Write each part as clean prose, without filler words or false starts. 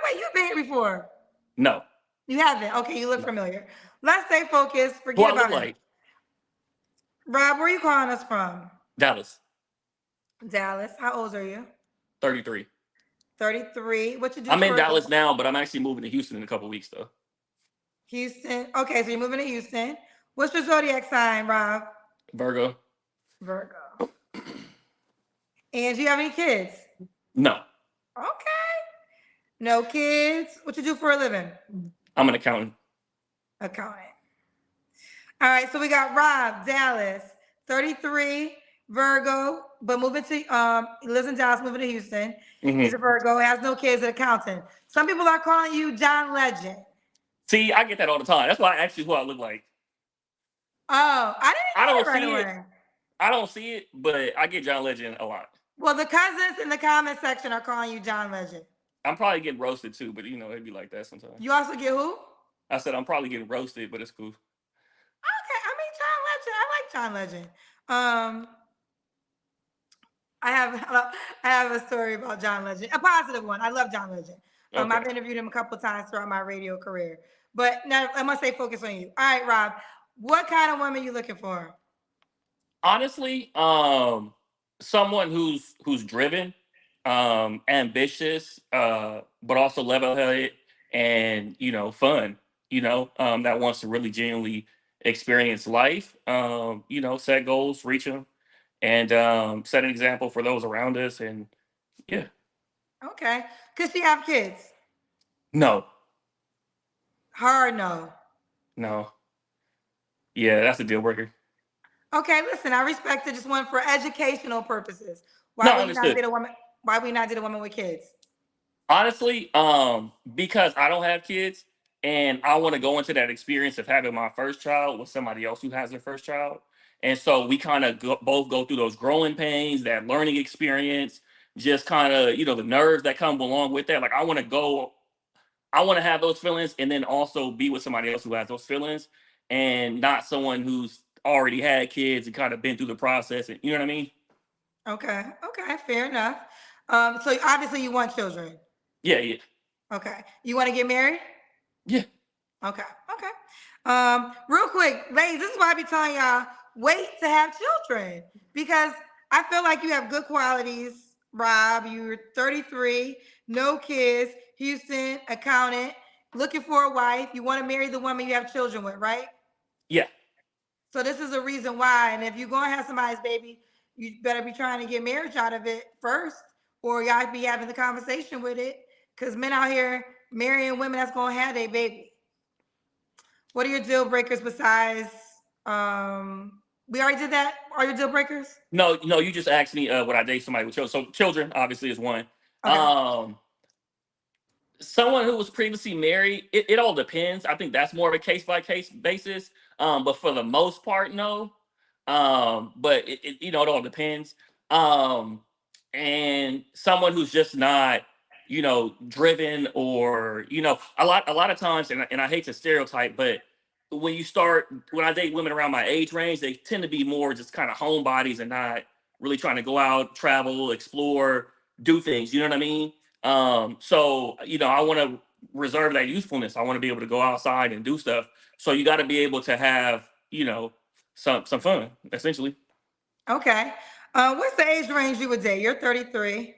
like you've been here before. No. You haven't. Okay, you look No. familiar. Let's stay focused. Who Forget I look about him. like? Rob, where are you calling us from? Dallas. Dallas. How old are you? 33. 33. What you do I'm in for a living? Dallas now, but I'm actually moving to Houston in a couple weeks though. Houston. Okay, so you're moving to Houston. What's your zodiac sign, Rob? Virgo. Virgo. And do you have any kids? No. Okay. No kids. What you do for a living? I'm an accountant. Accountant. All right, so we got Rob, Dallas, 33, Virgo, but moving to he lives in Dallas, moving to Houston. He's a Virgo, has no kids, an accountant. Some people are calling you John Legend. See, I get that all the time. That's why I asked you who I look like. Oh, I I didn't don't get it right see it. away. I don't see it, but I get John Legend a lot. Well, the cousins in the comment section are calling you John Legend. I'm probably getting roasted too, but you know, it'd be like that sometimes. You also get who? I said I'm probably getting roasted, but it's cool. Okay, I mean John Legend. I like John Legend. I have a story about John Legend, a positive one. I love John Legend. Okay. I've interviewed him a couple of times throughout my radio career. But now I must say focus on you. All right, Rob. What kind of woman are you looking for? Honestly, someone who's driven, ambitious, but also level-headed and fun. That wants to really genuinely experience life. Set goals, reach them, and set an example for those around us. And yeah, Okay. Could she have kids? no, Hard no. no, yeah, that's a deal breaker. Okay, listen, I respect it. Just one for educational purposes. No, Why would you not understood. date a woman? Why would you not date a woman with kids? Honestly, because I don't have kids and I want to go into that experience of having my first child with somebody else who has their first child. And so we kind of both go through those growing pains, that learning experience, just kind of, the nerves that come along with that. Like I want to have those feelings and then also be with somebody else who has those feelings and not someone who's already had kids and kind of been through the process. And you know what I mean? Okay, okay, fair enough. So obviously you want children. Yeah, yeah. Okay. You want to get married? Yeah. Okay. Okay. Real quick, ladies, this is why I be telling y'all wait to have children because I feel like you have good qualities. Rob, you're 33, no kids, Houston, accountant, looking for a wife. You want to marry the woman you have children with, right? Yeah. So this is a reason why. And if you're gonna have somebody's baby, you better be trying to get marriage out of it first, or y'all be having the conversation with it. Because men out here marrying women that's gonna have their baby. What are your deal breakers besides we already did that? Are your deal breakers? No, no, you just asked me would I date somebody with children. So children obviously is one. Okay. Someone who was previously married, it all depends. I think that's more of a case by case basis. But for the most part, no. But it all depends. Um, and someone who's just not, driven or a lot of times, and I hate to stereotype, but when I date women around my age range, they tend to be more just kind of homebodies and not really trying to go out, travel, explore, do things. You know what I mean? So I want to reserve that youthfulness. I want to be able to go outside and do stuff. So you got to be able to have, some fun, essentially. Okay. What's the age range you would date? You're 33.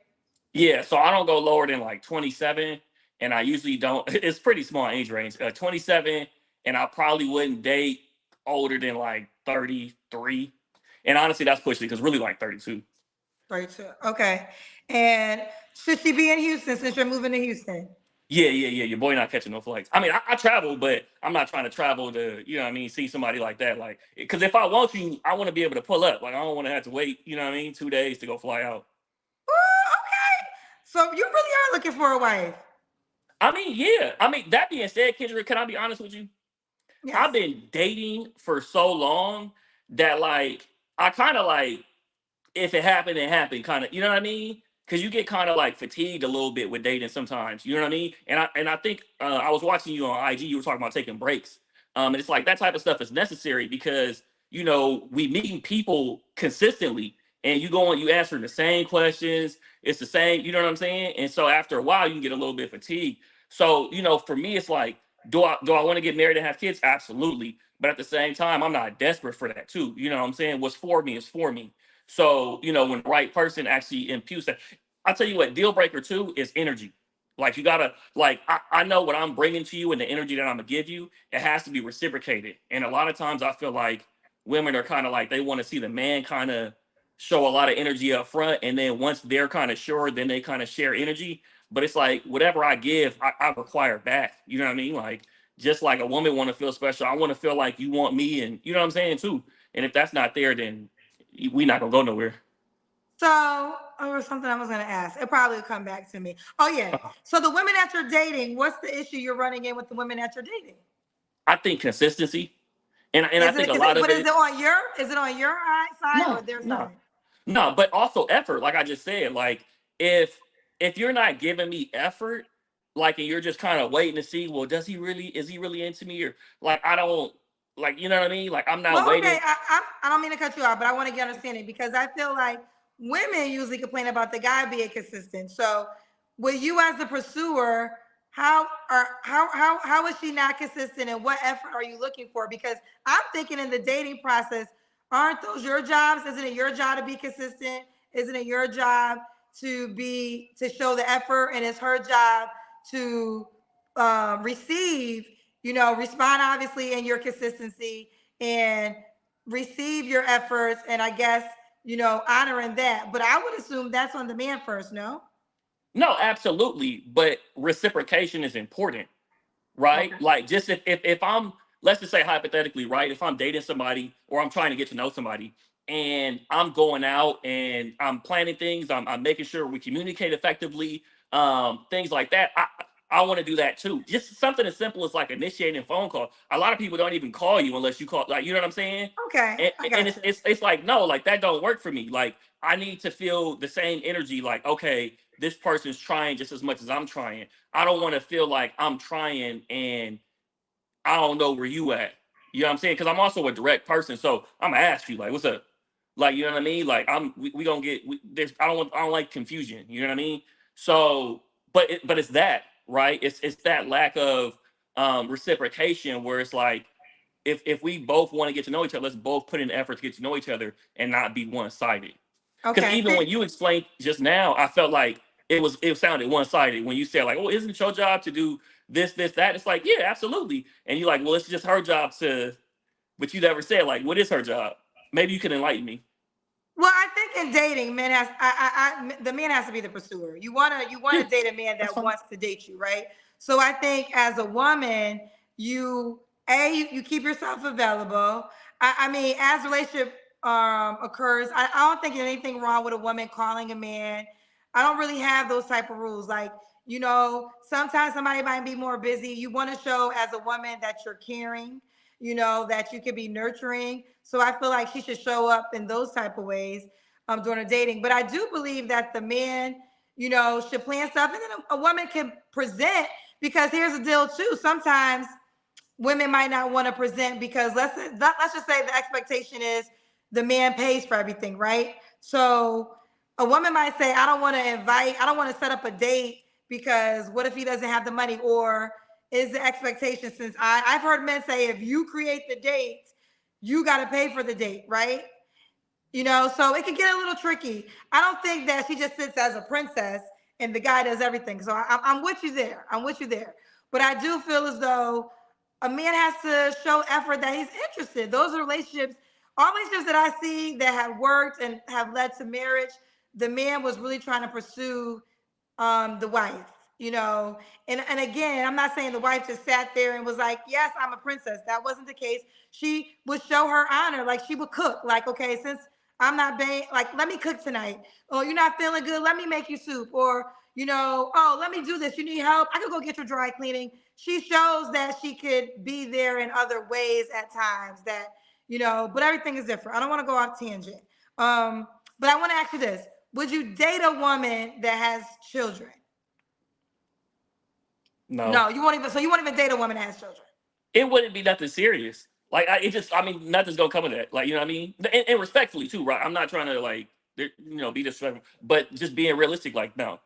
Yeah, so I don't go lower than like 27, and I usually don't. It's pretty small age range, 27, and I probably wouldn't date older than like 33. And honestly, that's pushing it because really like 32. 32. Okay. And should she be in Houston since you're moving to Houston? Yeah, yeah, yeah. Your boy not catching no flights. I mean, I travel, but I'm not trying to travel to, see somebody like that. Like, because if I want you, I want to be able to pull up. Like, I don't want to have to wait, 2 days to go fly out. Ooh, okay. So you really are looking for a wife. I mean, yeah. I mean, that being said, Kendra, can I be honest with you? Yes. I've been dating for so long that like I kind of like if it happened, it happened, kind of. You know what I mean? Because you get kind of like fatigued a little bit with dating sometimes. You know what I mean? And I think I was watching you on IG. You were talking about taking breaks. And it's like that type of stuff is necessary because we meeting people consistently, and you go on, you answer the same questions. It's the same. You know what I'm saying? And so after a while, you can get a little bit fatigued. So, for me, it's like, do I want to get married and have kids? Absolutely. But at the same time, I'm not desperate for that too. You know what I'm saying? What's for me is for me. So, when the right person actually imputes that, I'll tell you what, deal breaker too is energy. Like, you gotta, like, I know what I'm bringing to you and the energy that I'm gonna give you, it has to be reciprocated. And a lot of times I feel like women are kind of like, they want to see the man kind of show a lot of energy up front. And then once they're kind of sure, then they kind of share energy. But it's like, whatever I give, I require back. You know what I mean? Like, just like a woman want to feel special, I want to feel like you want me, and you know what I'm saying too. And if that's not there, then we not gonna go nowhere. So, there was something I was going to ask. It probably will come back to me. Oh, yeah. So, the women that you're dating, what's the issue you're running in with the women that you're dating? I think consistency, and I Is think it, a lot of but it. is it on your side or No, their no, side? no, but also effort. Like I just said, like, if you're not giving me effort, like, and you're just kind of waiting to see, well, is he really into me, or like, I don't, like, you know what I mean? Like, I'm not Well, okay, waiting. I don't mean to cut you off, but I want to get understanding because I feel like women usually complain about the guy being consistent. So, with you as the pursuer, how is she not consistent, and what effort are you looking for? Because I'm thinking in the dating process, aren't those your jobs? Isn't it your job to be consistent? Isn't it your job to show the effort, and it's her job to receive, respond obviously in your consistency and receive your efforts, and I guess, honoring that. But I would assume that's on the man first, no? No, absolutely, but reciprocation is important, right? Okay. Like, just if I'm, let's just say hypothetically, right? If I'm dating somebody or I'm trying to get to know somebody and I'm going out and I'm planning things, I'm making sure we communicate effectively, things like that. I want to do that too. Just something as simple as like initiating a phone call. A lot of people don't even call you unless you call, like, you know what I'm saying? Okay, And, I and got it's, you. it's it's like, no, like, that don't work for me. Like, I need to feel the same energy. Like, okay, this person's trying just as much as I'm trying. I don't want to feel like I'm trying and I don't know where you at. You know what I'm saying? Because I'm also a direct person, so I'm gonna ask you, like, what's up? Like, you know what I mean? Like, we gonna get, there's, I don't like confusion. You know what I mean? So, but it's that, right? It's that lack of reciprocation where it's like, if we both want to get to know each other, let's both put in effort to get to know each other and not be one sided. Because Okay. even when you explained just now, I felt like it sounded one sided when you said, like, oh, isn't it your job to do this, that? It's like, yeah, absolutely. And you're like, well, it's just her job to, but you never said, like, what is her job? Maybe you can enlighten me. Well, I think in dating, men has the man has to be the pursuer. You wanna Yeah, date a man that's that fine. wants to date you, right? So I think as a woman, you keep yourself available. I mean, as relationship occurs, I don't think there's anything wrong with a woman calling a man. I don't really have those type of rules. Like, sometimes somebody might be more busy. You want to show as a woman that you're caring, that you could be nurturing. So I feel like she should show up in those type of ways during a dating. But I do believe that the man, should plan stuff, and then a woman can present. Because here's the deal too. Sometimes women might not want to present because let's just say the expectation is the man pays for everything, right? So a woman might say, I don't want to set up a date because what if he doesn't have the money? Or is the expectation, since I've heard men say, if you create the date, you got to pay for the date, right? So it can get a little tricky. I don't think that she just sits as a princess and the guy does everything. So I'm with you there. I'm with you there. But I do feel as though a man has to show effort that he's interested. Those are relationships, all relationships that I see that have worked and have led to marriage. The man was really trying to pursue the wife, and again, I'm not saying the wife just sat there and was like, yes, I'm a princess. That wasn't the case. She would show her honor. Like, she would cook, like, okay, since I'm not paying, like, let me cook tonight. Oh, you're not feeling good, let me make you soup. Or, oh, let me do this, you need help, I could go get your dry cleaning. She shows that she could be there in other ways at times, that, but everything is different. I don't want to go off tangent. But I want to ask you this: would you date a woman that has children? No, No, you won't even. So you won't even date a woman that has children. it wouldn't be nothing serious. Like, I mean, nothing's gonna come of that. Like, you know what I mean? And respectfully too, right? I'm not trying to, like, be disrespectful, but just being realistic. Like, no.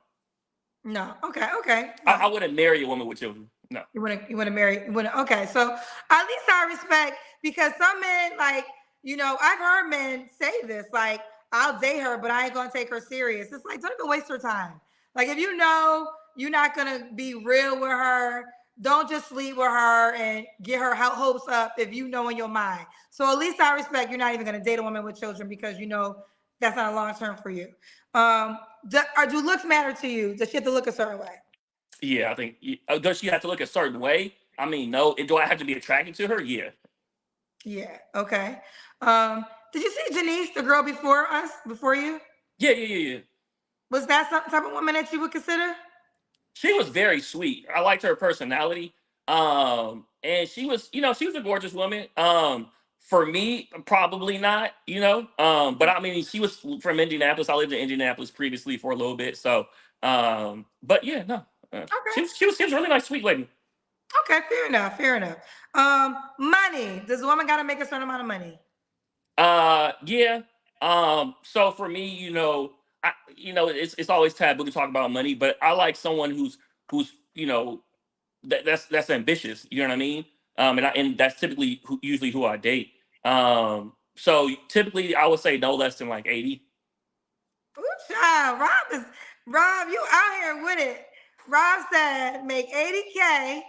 No. Okay. Okay. I wouldn't marry a woman with children. No. You wanna marry, okay. So at least I respect, because some men, like, I've heard men say this, like, I'll date her, but I ain't gonna take her serious. It's like, don't even waste your time. Like, if you know you're not gonna be real with her, don't just sleep with her and get her hopes up if you know in your mind. So at least I respect you're not even gonna date a woman with children, because that's not a long term for you. Do looks matter to you? Does she have to look a certain way? Yeah, I think. Does she have to look a certain way? I mean, no. Do I have to be attracted to her? Yeah. Yeah. Okay. Did you see Janice, the girl before you? Yeah, yeah, yeah, yeah. Was that some type of woman that you would consider? She was very sweet. I liked her personality. And she was a gorgeous woman. For me, probably not, but I mean, she was from Indianapolis. I lived in Indianapolis previously for a little bit. So, but yeah, no. Okay. She was a really nice, sweet lady. Okay, fair enough. Fair enough. Money. Does a woman gotta make a certain amount of money? Yeah. So for me, it's always taboo to talk about money, but I like someone who's that's ambitious. You know what I mean? And that's typically usually who I date. So typically I would say no less than like 80. Ooh, child. Rob, you out here with it. Rob said make 80K,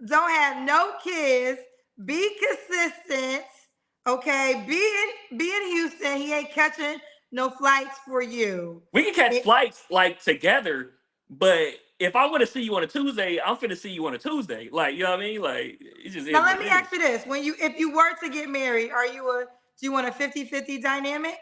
don't have no kids, be consistent. Okay, be in Houston. He ain't catching no flights for you. We can catch flights like together, but if I want to see you on a Tuesday, I'm finna see you on a Tuesday. Like, you know what I mean? Like, it's just Now let me ask you this: if you were to get married, do you want a 50-50 dynamic?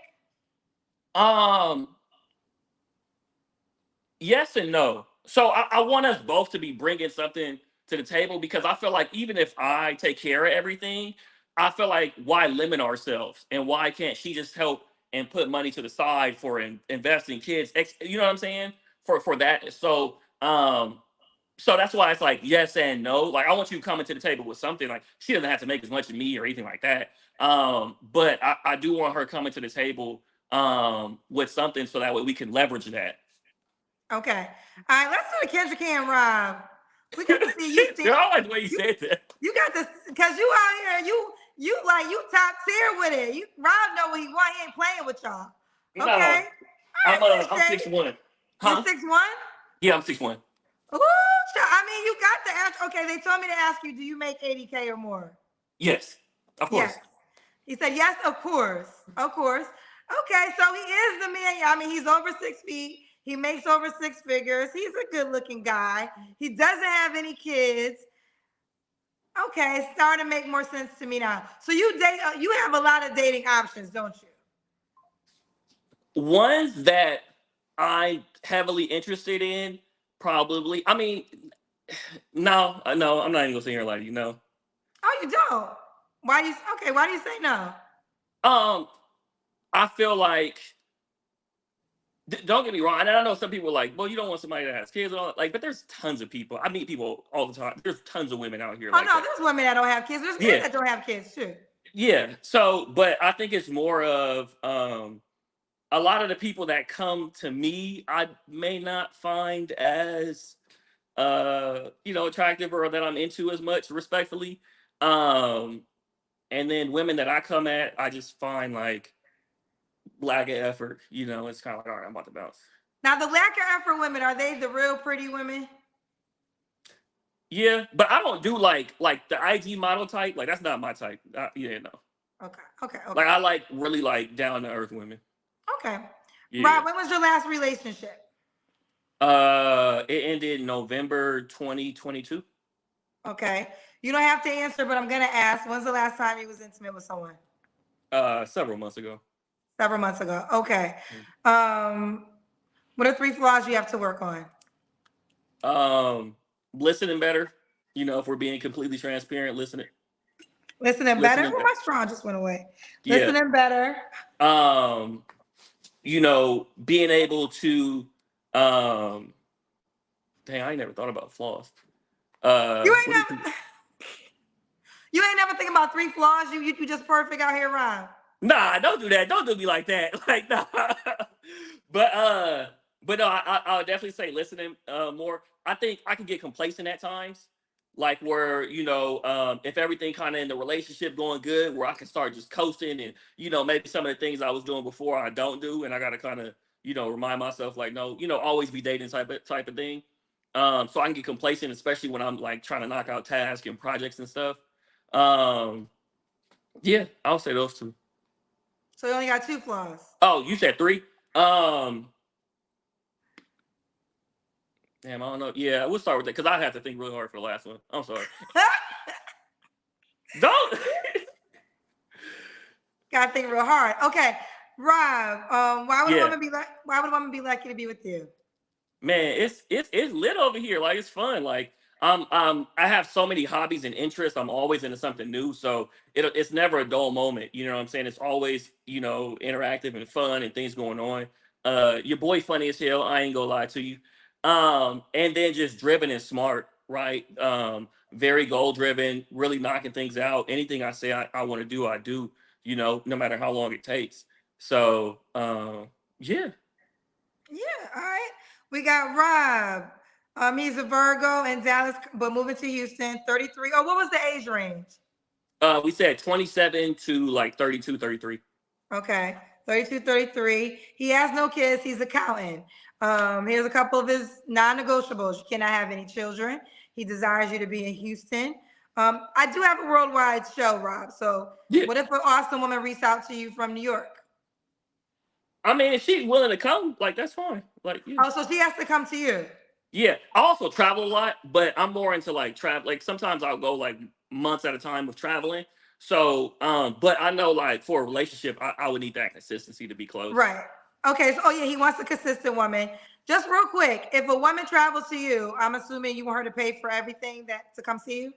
Yes and no. So I want us both to be bringing something to the table, because I feel like even if I take care of everything, I feel like, why limit ourselves, and why can't she just help and put money to the side for investing kids? You know what I'm saying? For that. So that's why it's like yes and no. Like, I want you coming to the table with something. Like, she doesn't have to make as much as me or anything like that. But I do want her coming to the table with something, so that way we can leverage that. Okay. All right, let's do the Kendrick and Rob. We got to see you. I like the way you said that. You got this, because you out here, you top tier with it. Rob know what he want. He ain't playing with y'all. Okay. No, I'm 6'1". Huh? You 6'1"? Yeah, I'm 6'1". Ooh, I mean, you got the answer. Okay, they told me to ask you, do you make 80K or more? Yes, of course. Yes. He said, yes, of course. Of course. Okay, so he is the man. I mean, he's over 6 feet. He makes over 6 figures. He's a good-looking guy. He doesn't have any kids. Okay, it's starting to make more sense to me now. So you have a lot of dating options, don't you? Ones that I'm heavily interested in, probably. I mean, no, I'm not even gonna sit here and lie to you. No. Oh, you don't? Why do you say no? I feel like, don't get me wrong, and I know some people are like, well, you don't want somebody that has kids and all that. Like, but there's tons of people. I meet people all the time. There's tons of women out here. Oh, like no, there's women that don't have kids. There's men that don't have kids too. Yeah. So, but I think it's more of a lot of the people that come to me, I may not find as attractive, or that I'm into as much, respectfully. And then women that I come at, I just find like lack of effort. It's kind of like, all right, I'm about to bounce. Now, the lack of effort women, are they the real pretty women? Yeah, but I don't do like the IG model type. Like, that's not my type. Yeah, no. Okay. Like, I like really like down to earth women. Okay. Yeah. Rob, when was your last relationship? It ended November 2022. Okay. You don't have to answer, but I'm gonna ask. When's the last time you was intimate with someone? Several months ago. Several months ago. Okay. What are 3 flaws you have to work on? Listening better. If we're being completely transparent, listening better. Well, my straw just went away. Yeah. Listening better. Being able to dang, I ain't never thought about flaws. You ain't never think about 3 flaws. You just perfect out here, Rob. Nah, don't do that. Don't do me like that. Like, nah. But But no, I would definitely say listening more. I think I can get complacent at times, like where if everything kind of in the relationship going good, where I can start just coasting, and maybe some of the things I was doing before I don't do, and I got to kind of remind myself like no, always be dating type of thing. So I can get complacent, especially when I'm like trying to knock out tasks and projects and stuff. Um, yeah, I'll say those two. So you only got 2 flaws. Oh, you said three. Um, Damn, I don't know. Yeah, we'll start with that because I have to think really hard for the last one. I'm sorry. Don't. Gotta think real hard. Okay, Rob. Why would a Yeah, woman be like? Why would a woman be lucky to be with you? man, it's lit over here. Like it's fun. Like I have so many hobbies and interests. I'm always into something new, so it's never a dull moment. You know what I'm saying? It's always interactive and fun and things going on. Your boy funny as hell. I ain't gonna lie to you. And then just driven and smart, right? Very goal driven, really knocking things out. Anything I say I want to do, I do. No matter how long it takes. So yeah. Yeah. All right. We got Rob. He's a Virgo in Dallas, but moving to Houston. 33. Oh, what was the age range? We said 27 to like 32, 33. Okay. 32, 33. He has no kids. He's accountant. Here's a couple of his non-negotiables. You cannot have any children. He desires you to be in Houston. I do have a worldwide show, Rob. So Yeah. what if an awesome woman reached out to you from New York? I mean, if she's willing to come, like that's fine. Like, yeah. Oh, so she has to come to you. Yeah. I also travel a lot, but I'm more into like travel. Like sometimes I'll go like months at a time with traveling. So, but I know like for a relationship, I would need that consistency to be close. Right. Okay. So, oh yeah, he wants a consistent woman. Just real quick, if a woman travels to you, I'm assuming you want her to pay for everything that to come see you.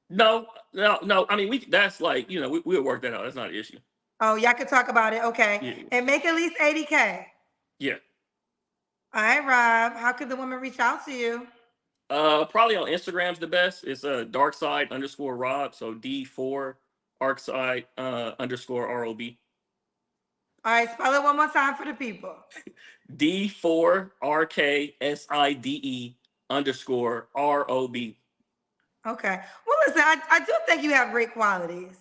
No, no, no. I mean, that's like, we'll work that out. That's not an issue. Oh, y'all could talk about it. Okay. Yeah. And make at least 80K. Yeah. All right, Rob. How could the woman reach out to you? Probably on Instagram's the best. It's darkside_Rob. So D4 arcside _ROB. All right, spell it one more time for the people. D4RKSIDE_ROB. Okay. Well, listen, I do think you have great qualities.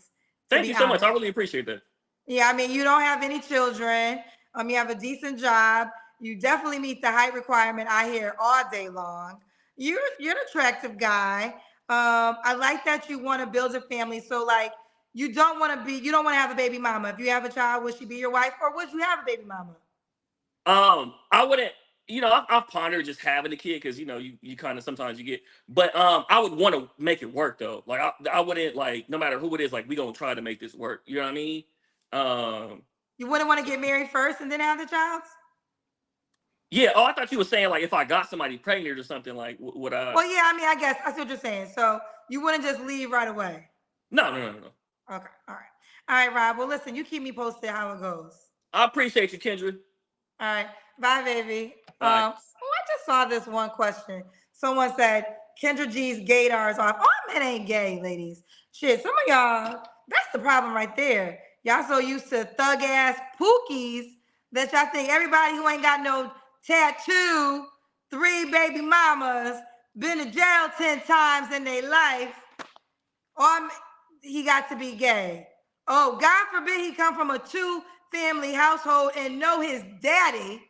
Thank you so much. I really appreciate that. Yeah, I mean, you don't have any children. You have a decent job. You definitely meet the height requirement I hear all day long. You're an attractive guy. I like that you want to build a family. So like you don't want to have a baby mama. If you have a child, would she be your wife or would you have a baby mama? I wouldn't, I've pondered just having a kid because you kind of sometimes you get, but I would want to make it work though. Like I wouldn't like no matter who it is, like we gonna try to make this work. You know what I mean? You wouldn't want to get married first and then have the child? Yeah. Oh, I thought you were saying like if I got somebody pregnant or something, like would I? Well, yeah. I mean, I guess I see what you're saying. So you wouldn't just leave right away. No. Okay. All right, Rob. Well, listen. You keep me posted how it goes. I appreciate you, Kendra. All right. Bye, baby. Bye. I just saw this one question. Someone said Kendra G's gaydar is off. All men ain't gay, ladies. Shit, some of y'all, that's the problem right there. Y'all so used to thug ass pookies that y'all think everybody who ain't got no tattoo, 3 baby mamas, been to jail 10 times in their life, he got to be gay. Oh, God forbid he come from a 2-family household and know his daddy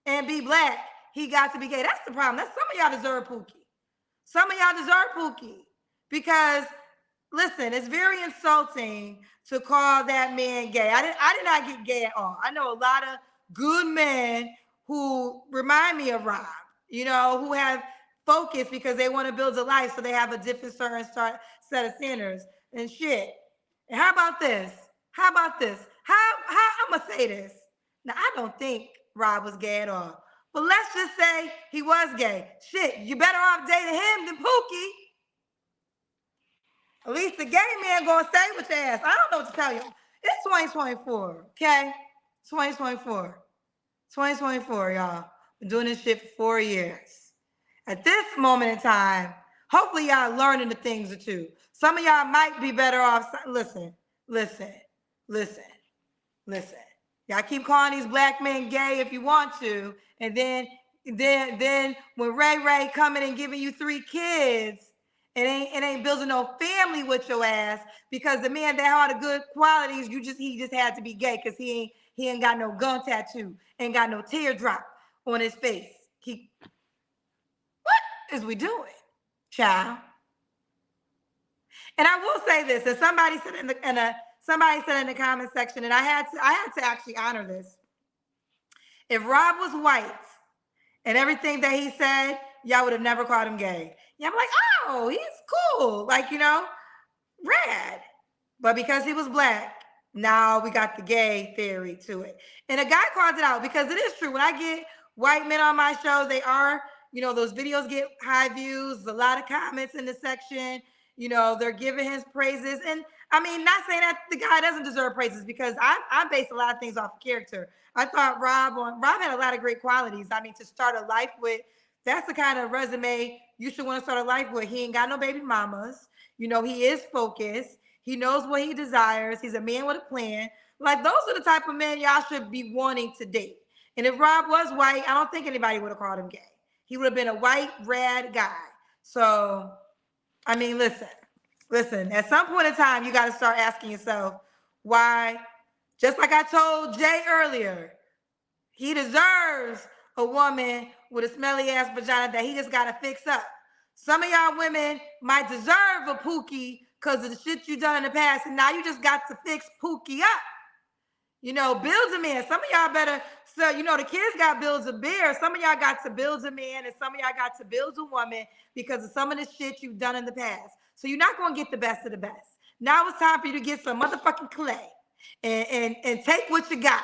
and be black. He got to be gay. That's the problem. That's some of y'all deserve Pookie. Some of y'all deserve Pookie because listen, it's very insulting to call that man gay. I did not get gay at all. I know a lot of good men who remind me of Rob, who have focus because they want to build a life, so they have a different certain set of standards and shit. And how about this? How I'm gonna say this? Now I don't think Rob was gay at all, but let's just say he was gay. Shit, you better off dating him than Pookie. At least the gay man gonna stay with your ass. I don't know what to tell you. It's 2024, okay? 2024, y'all. Been doing this shit for 4 years. At this moment in time, hopefully y'all learning the things or two. Some of y'all might be better off. Listen. Y'all keep calling these black men gay if you want to, and then then when Ray coming and giving you 3 kids, it ain't building no family with your ass, because the man that had the good qualities, he just had to be gay because he ain't got no gun tattoo, ain't got no teardrop on his face. What is we doing, child? And I will say this, and somebody said in the comment section, and I had to actually honor this. If Rob was white and everything that he said, y'all would have never called him gay. Yeah, I'm like, oh, he's cool, like, rad. But because he was black, now we got the gay theory to it. And a guy calls it out, because it is true. When I get white men on my show, they are, those videos get high views, a lot of comments in the section. They're giving his praises. And I mean, not saying that the guy doesn't deserve praises, because I base a lot of things off of character. I thought Rob had a lot of great qualities. I mean, to start a life with, that's the kind of resume you should want to start a life with. He ain't got no baby mamas. He is focused. He knows what he desires. He's a man with a plan. Like, those are the type of men y'all should be wanting to date. And if Rob was white, I don't think anybody would have called him gay. He would have been a white, rad guy. So, I mean, listen, at some point in time, you got to start asking yourself why, just like I told Jay earlier, he deserves a woman with a smelly ass vagina that he just got to fix up. Some of y'all women might deserve a Pookie because of the shit you done in the past, and now you just got to fix Pookie up. Build a man. Some of y'all better, so the kids got builds a bear. Some of y'all got to build a man, and some of y'all got to build a woman because of some of the shit you've done in the past. So you're not going to get the best of the best. Now it's time for you to get some motherfucking clay and take what you got.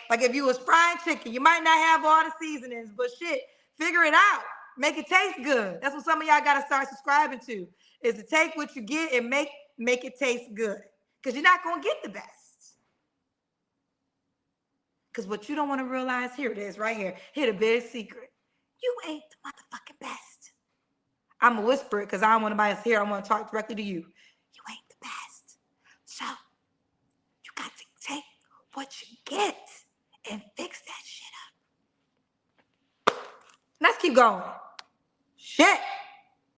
Like if you was frying chicken, you might not have all the seasonings, but shit, figure it out. Make it taste good. That's what some of y'all got to start subscribing to, is to take what you get and make it taste good. Because you're not going to get the best. Because what you don't want to realize, here it is right here. Here the big secret. You ain't the motherfucking best. I'm going to whisper it because I don't want nobody else here. I want to talk directly to you. You ain't the best. So you got to take what you get and fix that shit up. Let's keep going. Shit.